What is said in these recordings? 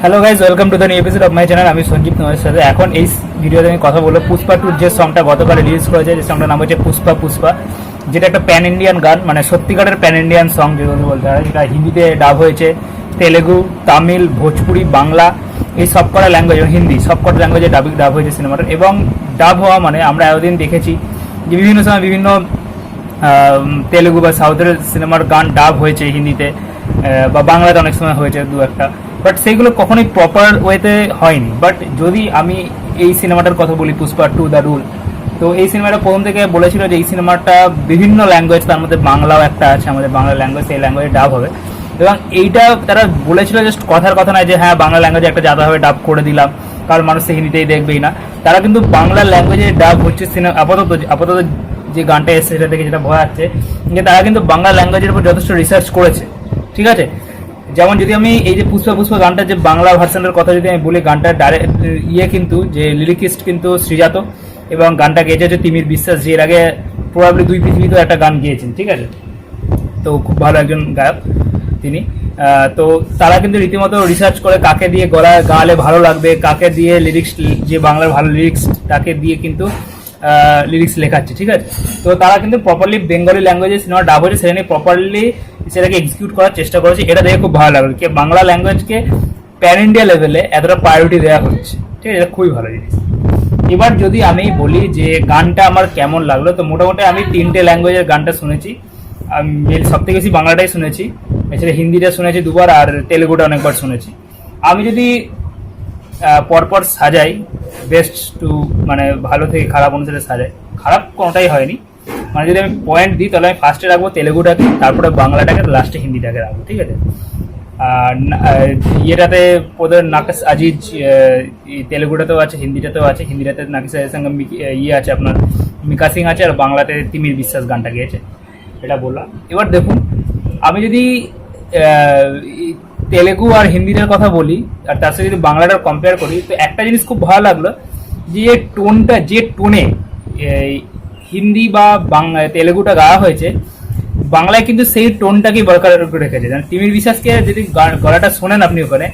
Hello guys, welcome to the new episode of my channel. আমি সঞ্জীব তোমাদের সাথে। এখন এই ভিডিওতে আমি কথা বলবো পুষ্পা টুর যে সংটা গতকাল রিলিজ করেছে, যে সংটার নাম হচ্ছে পুষ্পা পুষ্পা, যেটা একটা প্যান ইন্ডিয়ান গান, মানে সত্যিকারের প্যান ইন্ডিয়ান সং যেগুলো বলতে হয়। যেটা হিন্দিতে ডাব হয়েছে, তেলেগু, তামিল, ভোজপুরি, বাংলা, এই সব কটা ল্যাঙ্গুয়েজ, হিন্দি সব কটা ল্যাঙ্গুয়েজে ডাব হয়েছে সিনেমাটার। এবং ডাব হওয়া মানে আমরা এতদিন দেখেছি যে বিভিন্ন সময় বিভিন্ন তেলেগু বা সাউথের সিনেমার গান ডাব হয়েছে হিন্দিতে, বা বাংলাতে অনেক সময় হয়েছে দু একটা, বাট সেইগুলো কখনোই প্রপার ওয়েতে হয়নি। বাট যদি আমি এই সিনেমাটার কথা বলি, পুষ্পা টু দ্য রুল, তো এই সিনেমাটা প্রথম থেকে বলেছিল যে এই সিনেমাটা বিভিন্ন ল্যাঙ্গুয়েজ, তার মধ্যে বাংলাও একটা আছে, আমাদের বাংলা ল্যাঙ্গুয়েজ, সেই ল্যাঙ্গুয়েজে ডাব হবে। এবং এইটা তারা বলেছিল জাস্ট কথার কথা নয় যে হ্যাঁ বাংলা ল্যাঙ্গুয়েজে একটা জাদাভাবে ডাব করে দিলাম, কারণ মানুষ হিন্দিতেই দেখবেই না। তারা কিন্তু বাংলা ল্যাঙ্গুয়েজে ডাব হচ্ছে সিনেমা, আপাতত যে গানটা এসছে সেটা থেকে যেটা বোঝা যাচ্ছে যে তারা কিন্তু বাংলা ল্যাঙ্গুয়েজের উপর যথেষ্ট রিসার্চ করেছে, ঠিক আছে। যেমন যদি আমি এই যে পুষ্পা পুষ্পা গানটা যে বাংলা ভার্সনের কথা যদি আমি বলি, গানটা ডাইরেক্ট কিন্তু যে লিরিকিস্ট কিন্তু শ্রীজাত, এবং গানটা গেয়েছে হচ্ছে তিমির বিশ্বাস, যে এর আগে প্রবাবলি দুই পৃথিবীতেও একটা গান গিয়েছেন, ঠিক আছে। তো খুব ভালো একজন গায়ক তিনি। তো তারা কিন্তু রীতিমতো রিসার্চ করে কাকে দিয়ে গালে ভালো লাগবে, কাকে দিয়ে লিরিক্স, যে বাংলার ভালো লিরিক্স তাকে দিয়ে কিন্তু লিরিক্স লেখাচ্ছে, ঠিক আছে। তো তারা কিন্তু প্রপারলি বেঙ্গলি ল্যাঙ্গুয়েজে সিনেমা ডাব হয়েছে, সেটা নিয়ে প্রপারলি সেটাকে এক্সিকিউট করার চেষ্টা করেছে। এটা দেখে খুব ভালো লাগলো যে বাংলা ল্যাঙ্গুয়েজকে প্যান ইন্ডিয়া লেভেলে এতটা প্রায়োরিটি দেওয়া হচ্ছে, ঠিক আছে। এটা খুবই ভালো জিনিস। এবার যদি আমি বলি যে গানটা আমার কেমন লাগলো, তো মোটামুটি আমি 3টে ল্যাঙ্গুয়েজের গানটা শুনেছি। আমি সব থেকে বেশি বাংলাটাই শুনেছি, এছাড়া হিন্দিটা শুনেছি দুবার, আর তেলেগুটা অনেকবার শুনেছি। আমি যদি পরপর সাজাই বেস্ট টু, মানে ভালো থেকে খারাপ অনুসারে সাজাই, খারাপ কোনোটাই হয়নি। মানে যদি আমি পয়েন্ট দিই তাহলে আমি ফার্স্টে রাখবো তেলেগুটাকে, তারপরে বাংলাটাকে, লাস্টে হিন্দিটাকে রাখবো, ঠিক আছে। আর ইয়েটাতে ওদের নাকিস আজিজ, তেলেগুটাতেও আছে, হিন্দিটাতেও আছে। হিন্দিটাতে নাকিস আজিজের সঙ্গে ইয়ে আছে, আপনার মিকা সিং আছে, আর বাংলাতে তিমির বিশ্বাস গানটা গেয়েছে, এটা বললাম। এবার দেখুন, আমি যদি তেলেগু আর হিন্দিটার কথা বলি, আর তার সাথে যদি বাংলাটার কম্পেয়ার করি, তো একটা জিনিস খুব ভালো লাগলো যে টোনটা, যে টোনে হিন্দি বা তেলেগুটা গাওয়া হয়েছে, বাংলায় কিন্তু সেই টোনটাকেই বরকরার রেখেছে। তিমির বিশ্বাসকে যদি গলাটা শোনেন আপনি, ওখানে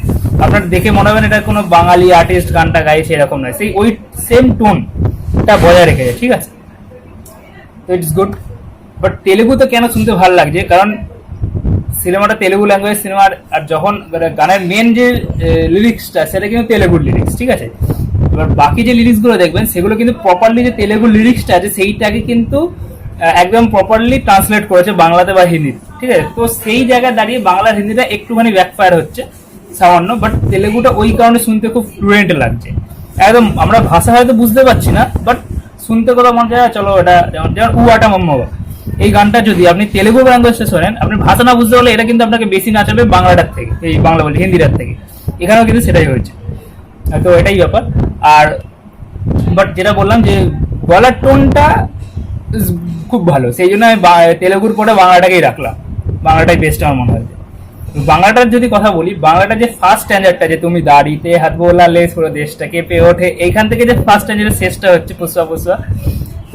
আপনার দেখে মনে হবেন এটা কোনো বাঙালি আর্টিস্ট গানটা গাইছে, এরকম নয়, সেই ওই সেম টোনটা বজায় রেখেছে, ঠিক আছে। তো ইটস গুড। বাট তেলেগুতে কেন শুনতে ভালো লাগছে, কারণ সিনেমাটা তেলেগু ল্যাঙ্গুয়েজ সিনেমার, আর যখন গানের মেন যে লিরিক্সটা সেটা কিন্তু তেলেগুর লিরিক্স, ঠিক আছে। এবার বাকি যে লিরিক্সগুলো দেখবেন সেগুলো কিন্তু প্রপারলি, যে তেলেগু লিরিক্সটা আছে সেইটাকে কিন্তু একদম প্রপারলি ট্রান্সলেট করেছে বাংলাতে বা হিন্দিতে, ঠিক আছে। তো সেই জায়গায় দাঁড়িয়ে বাংলা হিন্দিটা একটুখানি ব্যাকফায়ার হচ্ছে সামান্য, বাট তেলেগুটা ওই কারণে শুনতে খুব ফ্লুয়েন্ট লাগছে একদম। আমরা ভাষা হয়তো বুঝতে পারছি না, বাট শুনতে কথা মনে হয় চলো এটা, যেমন উয়াটা মাম্মাবা, এই গানটা যদি আপনি তেলেগু ল্যাঙ্গুয়েজটা শোনেন, আপনি ভাষা না বুঝতে পারলে এটা কিন্তু আপনাকে বেশি নাচাবে বাংলাটার থেকে, এই বাংলা বলছি হিন্দিটার থেকে। এখানেও কিন্তু সেটাই হয়েছে, তো এটাই ব্যাপার। আর বাট যেটা বললাম যে গলার টোনটা খুব ভালো, সেই জন্য আমি তেলেগুর পরে বাংলাটাকেই রাখলাম, বাংলাটাই বেস্ট আমার মনে হয়। বাংলাটার যদি কথা বলি, বাংলাটা যে ফার্স্ট স্ট্যান্ডার্ডটা, যে তুমি দাড়িতে হাত বোলালে পুরো দেশটা কেঁপে ওঠে, এইখান থেকে যে ফার্স্ট স্ট্যান্ডার্ডের শেষটা হচ্ছে পুষ্পা পুষ্পা,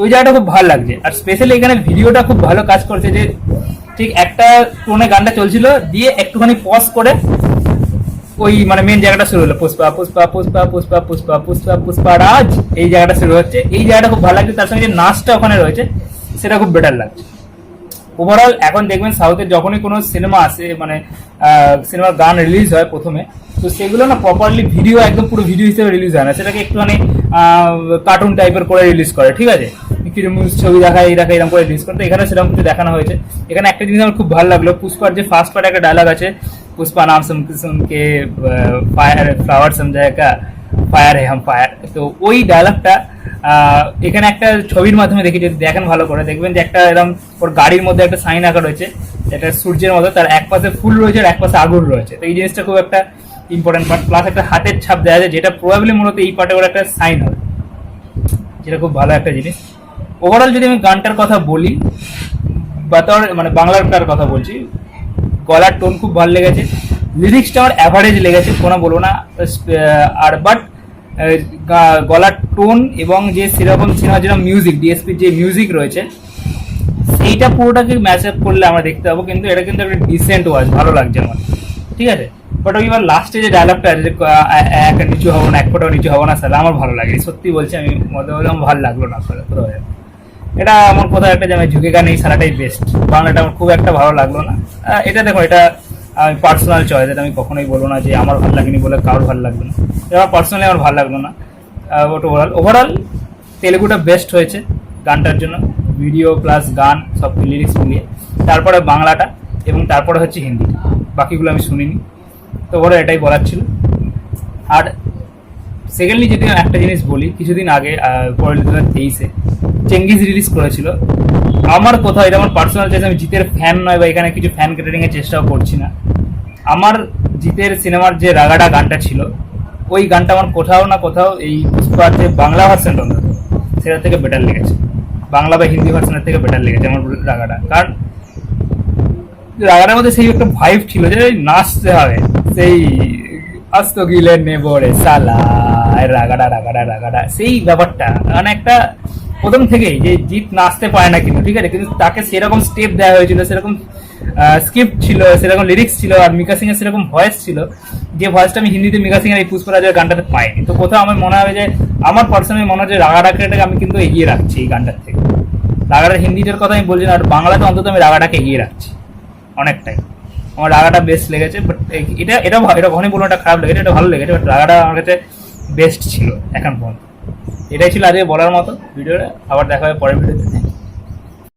ওই জায়গাটা খুব ভালো লাগছে। আর স্পেশালি এখানে ভিডিওটা খুব ভালো কাজ করছে, যে ঠিক একটা টোনে গানটা চলছিল, দিয়ে একটুখানি পজ করে ওই মানে মেন জায়গাটা শুরু হলো, পুষ্পা পুষ্পা পুষ্পা পুষ্পা পুষ্পা পুষ্পা পুষ্পা রাজ, এই জায়গাটা শুরু হচ্ছে। এই জায়গাটা খুব ভালো লাগছে, তার সঙ্গে যে নাচটা ওখানে রয়েছে সেটা খুব বেটার লাগছে। ওভারঅল এখন দেখবেন সাউথের যখনই কোনো সিনেমা আসে, মানে সিনেমার গান রিলিজ হয় প্রথমে, তো সেগুলো না প্রপারলি ভিডিও, একদম পুরো ভিডিও হিসেবে রিলিজ হয় না, সেটাকে একটুখানি কার্টুন টাইপের করে রিলিজ করে, ঠিক আছে। কিরকম ছবি দেখায়, এই দেখা এরকম করে রিলিজ করে, তো এখানে সেরকম কিছু দেখানো হয়েছে। এখানে একটা জিনিস আমার খুব ভালো লাগলো, পুষ্পার যে ফার্স্ট পার্টে একটা ডায়লগ আছে, পুষ্পা নাম শুনকে ফায়ার ফ্লাওয়ার সমঝায়কা, ফায়ার হে হাম ফায়ার, তো ওই ডায়লগটা এখানে একটা ছবির মাধ্যমে দেখি, যদি দেখেন ভালো করে দেখবেন যে একটা এরকম ওর গাড়ির মধ্যে একটা সাইন আঁকা রয়েছে, এটা সূর্যের মতো, তার এক পাশে ফুল রয়েছে আর এক পাশে আগুন রয়েছে। তো এই জিনিসটা খুব একটা ইম্পর্টেন্ট পার্ট, প্লাস একটা হাতের ছাপ দেওয়া যায়, যেটা প্রবাবলি মূলত এই পার্টে ওর একটা সাইন হবে, যেটা খুব ভালো একটা জিনিস। ওভারঅল যদি আমি গানটার কথা বলি, বা তোর মানে বাংলাটার কথা বলছি, গলার টোন খুব ভালো লেগেছে, লিরিক্সটা আমার অ্যাভারেজ লেগেছে, কোনো বলবো না। আর বাট গলার টোন এবং যে সেরকম সিনেমা যেরকম মিউজিক, ডিএসপির যে মিউজিক রয়েছে, সেইটা পুরোটাকে ম্যাচ আপ করলে আমরা দেখতে পাবো, কিন্তু এটা কিন্তু একটা ডিসেন্ট ওয়াজ, ভালো লাগছে আমার, ঠিক আছে। বাট ওই এবার লাস্টে যে ডায়লগটা আছে যে এক নিচু হবো না, এক ফোটাও নিচু হবো না সালা, আমার ভালো লাগে, সত্যি বলছি, আমি মধ্যে বললাম ভালো লাগলো না আসলে কোথাও। এটা আমার কোথাও একটা যে আমি ঝুঁকে গান এই সারাটাই বেস্ট, বাংলাটা আমার খুব একটা ভালো লাগলো না। এটা দেখো, এটা আমি পার্সোনাল চয়েস, এটা আমি কখনোই বলবো না যে আমার ভালো লাগেনি বলে কারোর ভালো লাগলো না, এটা আমার পার্সোনালি আমার ভালো লাগলো না। বাট ওভারঅল তেলেগুটা বেস্ট হয়েছে গানটার জন্য, ভিডিও প্লাস গান সব লিরিক্স মিলিয়ে। তারপরে বাংলাটা এবং তারপরে হচ্ছে হিন্দি, বাকিগুলো আমি শুনিনি। তো ওরা এটাই বলার ছিল। আর সেকেন্ডলি যদি আমি একটা জিনিস বলি, কিছুদিন আগে 2023-এ চেঙ্গিজ রিলিজ করেছিল। আমার কোথাও, এটা আমার পার্সোনাল চয়েস, আমি জিতের ফ্যান নয় বা এখানে কিছু ফ্যান ক্রিয়েটিং এর চেষ্টাও করছি না। আমার জিতের সিনেমার যে রাগাডা গানটা ছিল, ওই গানটা আমার কোথাও না কোথাও এই পুষ্পার যে বাংলা ভার্সনটা অন্তত সেটার থেকে বেটার লেগেছে, বাংলা বা হিন্দি ভার্সনের থেকে বেটার লেগেছে আমার রাগাটা। কারণ রাগাটার মধ্যে সেই একটা ভাইব ছিল যে নাচতে হবে, সেই আস্ত গিলে নেবো রে সালা, রাগাডা রাগাডা রাগাডা, সেই ব্যাপারটা মানে একটা প্রথম থেকেই যে জিৎ নাচতে পারে না কিন্তু, ঠিক আছে, কিন্তু তাকে সেরকম স্টেপ দেওয়া হয়েছিল, সেরকম স্ক্রিপ্ট ছিল, সেরকম লিরিক্স ছিল, আর মিকা সিং এর সেরকম ভয়েস ছিল, যে ভয়েসটা আমি হিন্দিতে মিকা সিং এর এই পুষ্পরাজের গানটাতে পাইনি। তো কোথাও আমার মনে হবে যে, আমার পার্সোনালি মনে হয় যে রাগাটাকে আমি কিন্তু এগিয়ে রাখছি এই গানটার থেকে। রাগাটার হিন্দিটার কথা আমি বলছি না, আর বাংলাতে অন্তত আমি রাগাটাকে এগিয়ে রাখছি অনেকটাই। আমার রাগাটা বেস্ট লেগেছে, বাট এটা এটা এটা কখনই বলবো এটা খারাপ লেগেছে, এটা ভালো লেগেছে, বাট রাগাটা আমার কাছে বেস্ট ছিল এখন পর্যন্ত। এটাই ছিল আজকে বলার মতো ভিডিওটা। আবার দেখা হবে পরের ভিডিওতে।